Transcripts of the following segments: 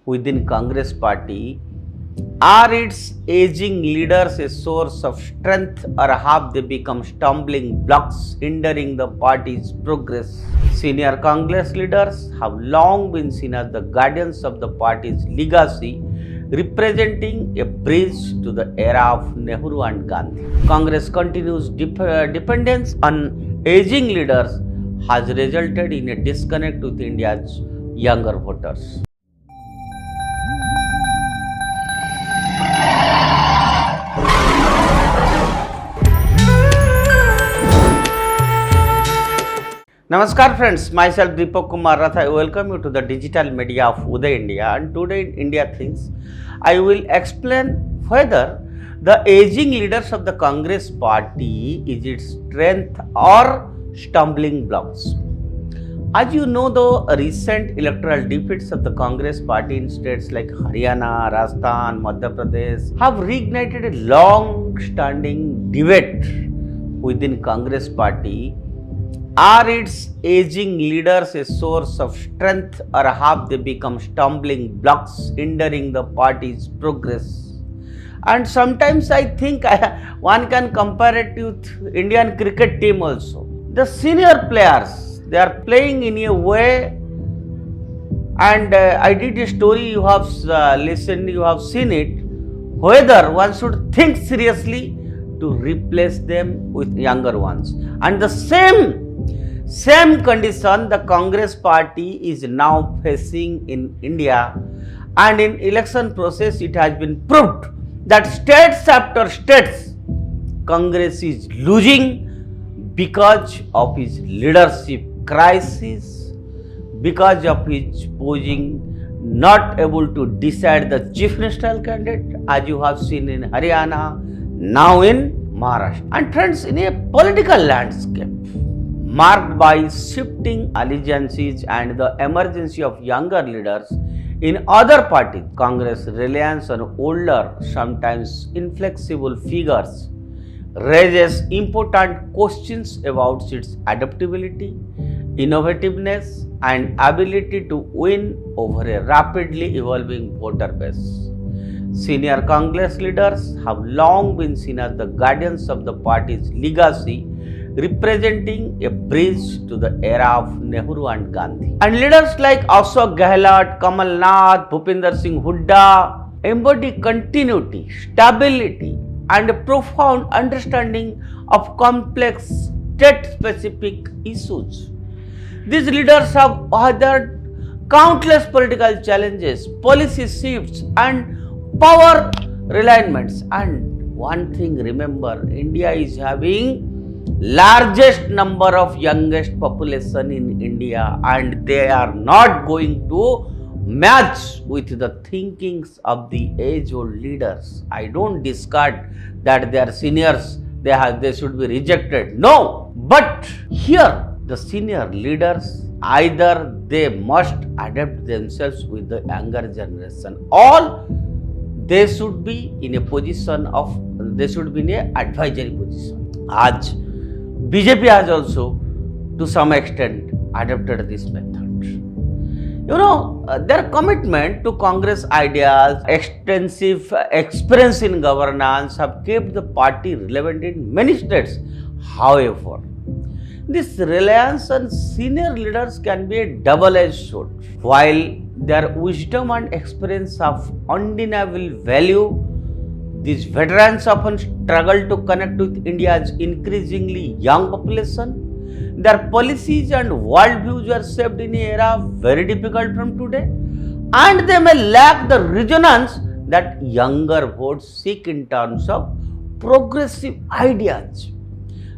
within Congress party? Are its aging leaders a source of strength, or have they become stumbling blocks hindering the party's progress? Senior Congress leaders have long been seen as the guardians of the party's legacy, representing a bridge to the era of Nehru and Gandhi. Congress continues dependence on aging leaders has resulted in a disconnect with India's younger voters. Namaskar friends, myself Deepak Kumar Rath. I welcome you to the digital media of Uday India, and today in India Things, I will explain whether the aging leaders of the Congress party is its strength or stumbling blocks. As you know, the recent electoral defeats of the Congress party in states like Haryana, Rajasthan, Madhya Pradesh have reignited a long-standing debate within Congress party. Are its aging leaders a source of strength, or have they become stumbling blocks hindering the party's progress? And sometimes I think one can compare it with Indian cricket team also. The senior players, they are playing in a way, and I did a story, you have listened, you have seen it, whether one should think seriously to replace them with younger ones. And the same condition the Congress party is now facing in India, and in election process it has been proved that states after states Congress is losing because of its leadership crisis, because of its posing not able to decide the chief ministerial candidate, as you have seen in Haryana, now in Maharashtra. And friends, in a political landscape marked by shifting allegiances and the emergence of younger leaders in other parties, Congress' reliance on older, sometimes inflexible figures raises important questions about its adaptability, innovativeness, and ability to win over a rapidly evolving voter base. Senior Congress leaders have long been seen as the guardians of the party's legacy, representing a bridge to the era of Nehru and Gandhi. And leaders like Ashok Gehlot, Kamal Nath, Bhupinder Singh Hooda embody continuity, stability, and a profound understanding of complex state-specific issues. These leaders have weathered countless political challenges, policy shifts, and power realignments. And one thing, remember, India is having largest number of youngest population in India, and they are not going to match with the thinkings of the age-old leaders. I don't discard that they are seniors, they should be rejected. No, but here the senior leaders, either they must adapt themselves with the younger generation, or they should be in a position of, they should be in an advisory position. As BJP has also to some extent adopted this method. You know, their commitment to Congress ideas, extensive experience in governance have kept the party relevant in many states. However, this reliance on senior leaders can be a double-edged sword. While their wisdom and experience have undeniable value, these veterans often struggle to connect with India's increasingly young population. Their policies and worldviews were shaped in an era very difficult from today, and they may lack the resonance that younger votes seek in terms of progressive ideas,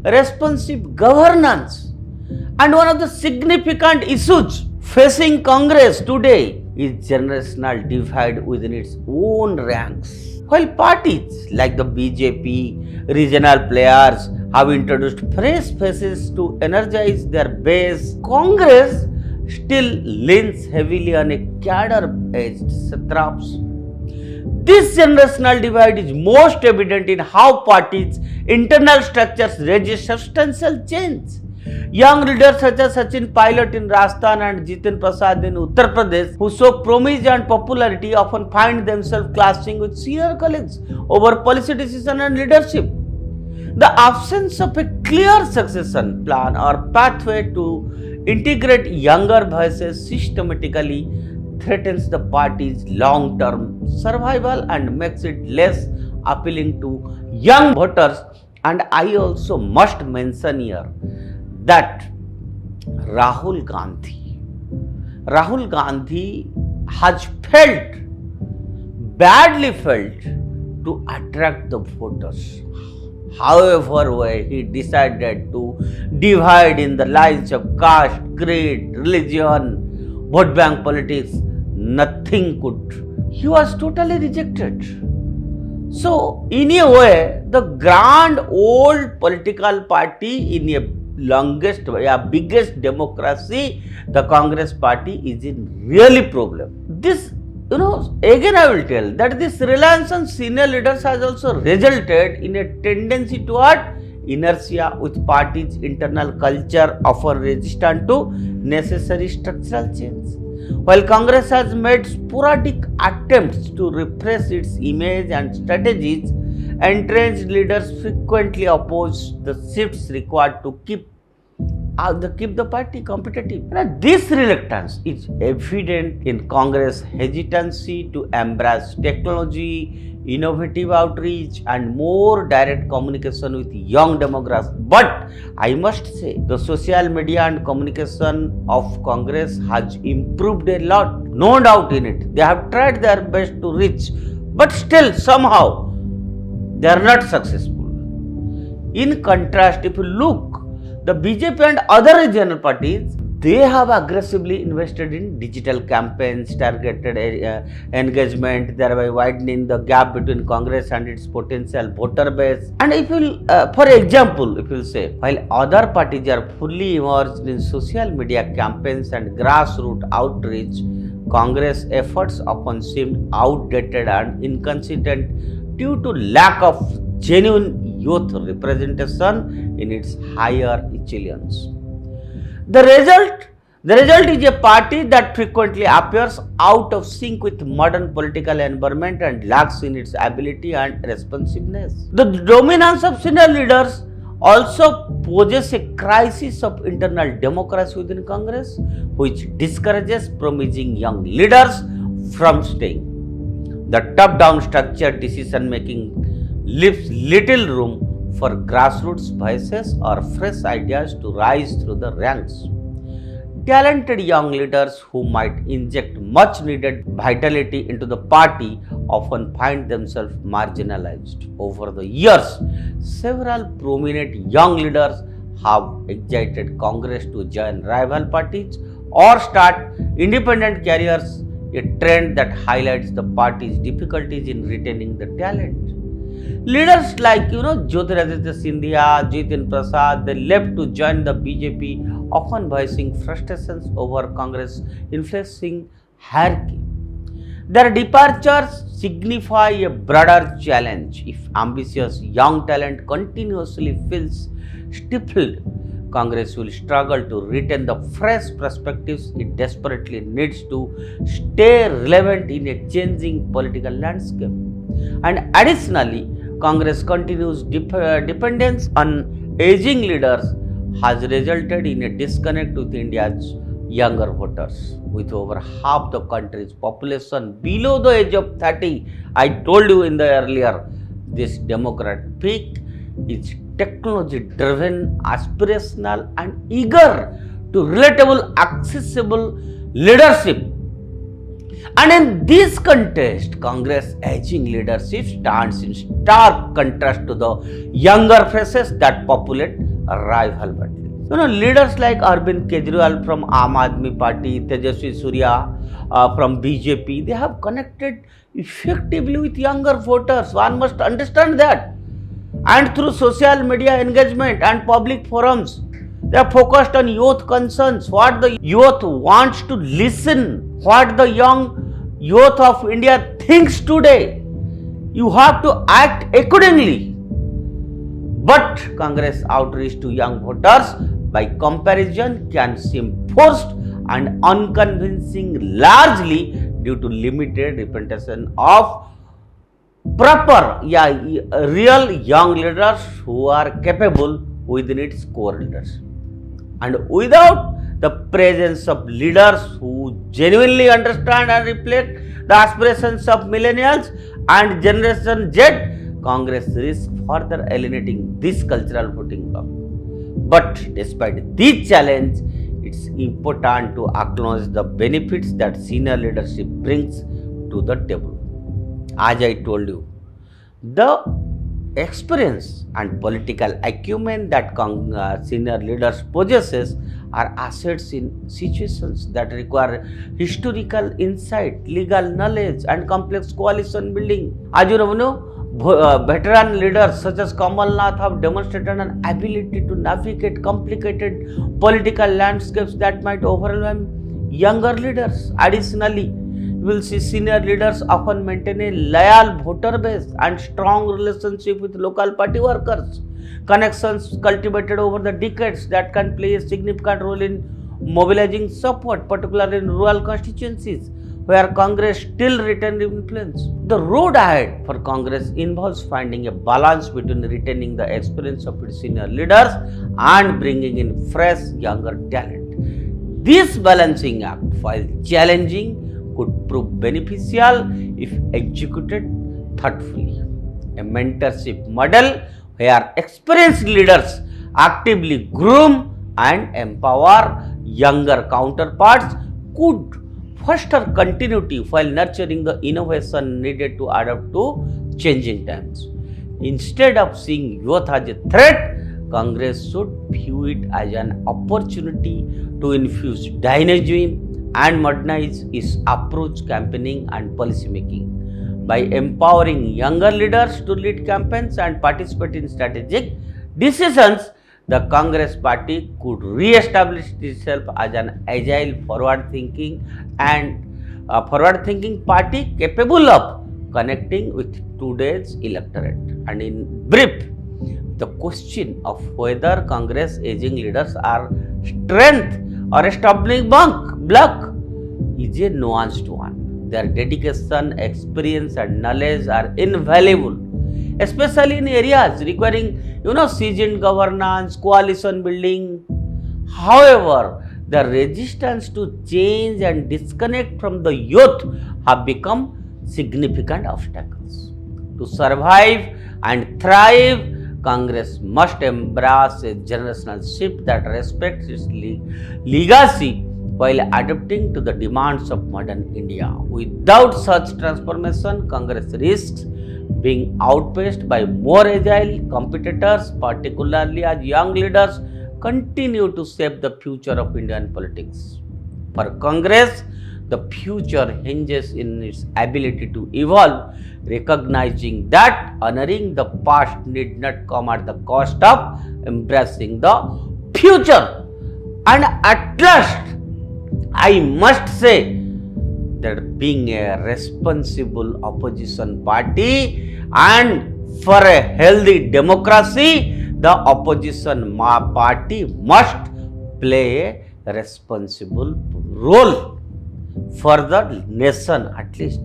responsive governance. And one of the significant issues facing Congress today is generational divide within its own ranks. While parties like the BJP, regional players have introduced fresh faces to energize their base, Congress still leans heavily on a cadre-based satraps. This generational divide is most evident in how parties' internal structures resist substantial change. Young leaders such as Sachin Pilot in Rajasthan and Jitin Prasad in Uttar Pradesh, who show promise and popularity, often find themselves clashing with senior colleagues over policy decision and leadership. The absence of a clear succession plan or pathway to integrate younger voices systematically threatens the party's long-term survival and makes it less appealing to young voters. And I also must mention here that Rahul Gandhi has badly felt to attract the voters. However, he decided to divide in the lines of caste, creed, religion, vote bank politics, nothing could. He was totally rejected. So, in a way, the grand old political party in a biggest democracy, the Congress party is in really problem. This, again I will tell that this reliance on senior leaders has also resulted in a tendency toward inertia with party's internal culture often resistant to necessary structural change. While Congress has made sporadic attempts to refresh its image and strategies, entrenched leaders frequently oppose the shifts required to keep the party competitive. This reluctance is evident in Congress' hesitancy to embrace technology, innovative outreach, and more direct communication with young demographics. But I must say, the social media and communication of Congress has improved a lot. No doubt in it. They have tried their best to reach, but still somehow they are not successful. In contrast, if you look, the BJP and other regional parties, they have aggressively invested in digital campaigns, targeted engagement, thereby widening the gap between Congress and its potential voter base. And if you, for example, if you say, while other parties are fully immersed in social media campaigns and grassroots outreach, Congress efforts often seem outdated and inconsistent due to lack of genuine youth representation in its higher echelons. The result is a party that frequently appears out of sync with modern political environment and lacks in its ability and responsiveness. The dominance of senior leaders also poses a crisis of internal democracy within Congress, which discourages promising young leaders from staying. The top-down structured decision-making leaves little room for grassroots voices or fresh ideas to rise through the ranks. Talented young leaders who might inject much needed vitality into the party often find themselves marginalized. Over the years, several prominent young leaders have exited Congress to join rival parties or start independent careers, a trend that highlights the party's difficulties in retaining the talent. Leaders like Jyotiraditya Scindia, Jitin Prasad, they left to join the BJP, often voicing frustrations over Congress influencing hierarchy. Their departures signify a broader challenge. If ambitious young talent continuously feels stifled, Congress will struggle to retain the fresh perspectives it desperately needs to stay relevant in a changing political landscape. And additionally, Congress continues dependence on aging leaders has resulted in a disconnect with India's younger voters. With over half the country's population below the age of 30, I told you in the earlier, this demographic is technology-driven, aspirational, and eager to relatable, accessible leadership. And in this context, Congress aging leadership stands in stark contrast to the younger faces that populate rival parties. Leaders like Arvind Kejriwal from Aam Aadmi Party, Tejaswi Surya from BJP, they have connected effectively with younger voters. One must understand that. And through social media engagement and public forums, they are focused on youth concerns, what the youth wants to listen, what the young youth of India thinks today. You have to act accordingly. But Congress outreach to young voters by comparison, can seem forced and unconvincing, largely due to limited representation of real young leaders who are capable within its core leaders. And without the presence of leaders who genuinely understand and reflect the aspirations of millennials and Generation Z, Congress risks further alienating this cultural voting bloc. But despite this challenge, it's important to acknowledge the benefits that senior leadership brings to the table. As I told you, the experience and political acumen that senior leaders possesses are assets in situations that require historical insight, legal knowledge, and complex coalition building. As you know, veteran leaders such as Kamal Nath have demonstrated an ability to navigate complicated political landscapes that might overwhelm younger leaders. Additionally, you will see senior leaders often maintain a loyal voter base and strong relationship with local party workers, connections cultivated over the decades that can play a significant role in mobilizing support, particularly in rural constituencies where Congress still retains influence. The road ahead for Congress involves finding a balance between retaining the experience of its senior leaders and bringing in fresh, younger talent. This balancing act, while challenging, could prove beneficial if executed thoughtfully. A mentorship model where experienced leaders actively groom and empower younger counterparts could foster continuity while nurturing the innovation needed to adapt to changing times. Instead of seeing youth as a threat, Congress should view it as an opportunity to infuse dynamism and modernize its approach, campaigning, and policy making. By empowering younger leaders to lead campaigns and participate in strategic decisions, the Congress party could re-establish itself as an agile, forward-thinking party capable of connecting with today's electorate. And in brief, the question of whether Congress aging leaders are strength or a stumbling block is a nuanced one. Their dedication, experience, and knowledge are invaluable, especially in areas requiring seasoned governance, coalition building. However, the resistance to change and disconnect from the youth have become significant obstacles. To survive and thrive, Congress must embrace a generational shift that respects its legacy while adapting to the demands of modern India. Without such transformation, Congress risks being outpaced by more agile competitors, particularly as young leaders continue to shape the future of Indian politics. For Congress, the future hinges in its ability to evolve, recognizing that honoring the past need not come at the cost of embracing the future. And at last, I must say that being a responsible opposition party and for a healthy democracy, the opposition party must play a responsible role for the nation, at least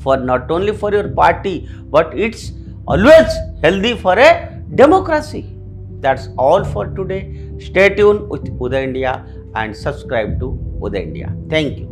for not only for your party, but it's always healthy for a democracy. That's all for today. Stay tuned with Uday India and subscribe to Uday India. Thank you.